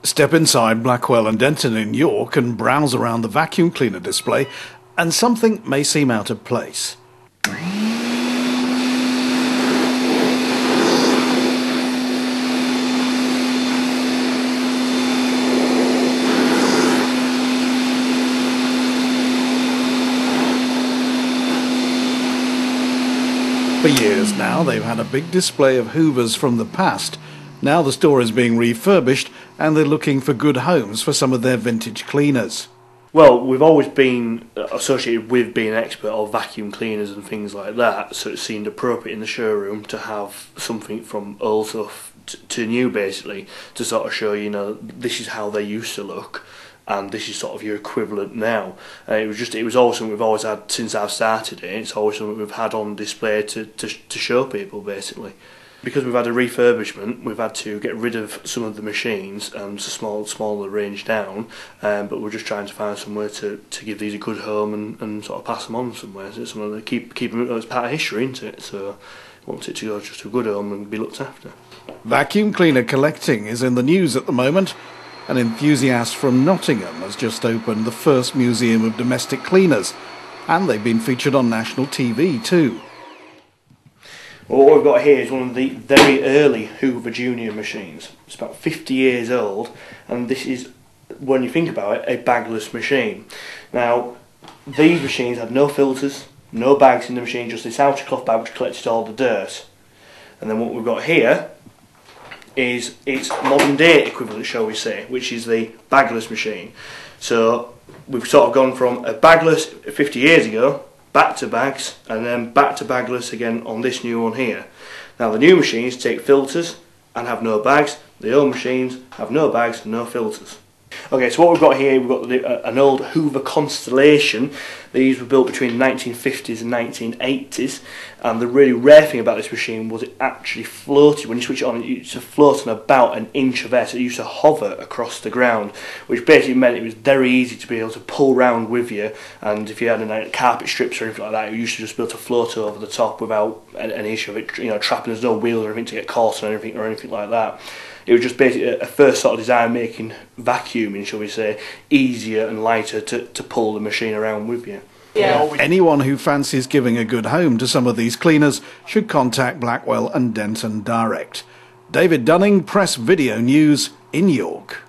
Step inside Blackwell and Denton in York and browse around the vacuum cleaner display, and something may seem out of place. For years now, they've had a big display of Hoovers from the past. Now the store is being refurbished and they're looking for good homes for some of their vintage cleaners. Well, we've always been associated with being an expert of vacuum cleaners and things like that, so it seemed appropriate in the showroom to have something from old stuff to new, basically, to sort of show, you know, this is how they used to look and this is sort of your equivalent now. It was always something we've always had since I've started it. It's always something we've had on display to show people, basically. Because we've had a refurbishment, we've had to get rid of some of the machines and smaller range down, but we're just trying to find somewhere to give these a good home and sort of pass them on somewhere. So it's somewhere to keep them as part of history, isn't it? So I want it to go just to a good home and be looked after. Vacuum cleaner collecting is in the news at the moment. An enthusiast from Nottingham has just opened the first museum of domestic cleaners, and they've been featured on national TV too. Well, what we've got here is one of the very early Hoover Junior machines. It's about 50 years old, and this is, when you think about it, a bagless machine. Now, these machines had no filters, no bags in the machine, just this outer cloth bag which collected all the dirt. And then what we've got here is its modern day equivalent, shall we say, which is the bagless machine. So we've sort of gone from a bagless 50 years ago, back to bags, and then back to bagless again on this new one here. Now the new machines take filters and have no bags. The old machines have no bags and no filters. Okay, so what we've got here, we've got an old Hoover Constellation. These were built between the 1950s and 1980s, and the really rare thing about this machine was it actually floated. When you switch it on, it used to float on about an inch of air, so it used to hover across the ground, which basically meant it was very easy to be able to pull round with you, and if you had any carpet strips or anything like that, you used to just be able to float over the top without any issue of it, you know, trapping. There's no wheels or anything to get caught on anything like that. It was just basically a first sort of design making vacuuming, shall we say, easier and lighter to pull the machine around with you. Yeah. Anyone who fancies giving a good home to some of these cleaners should contact Blackwell and Denton direct. David Dunning, Press Video News in York.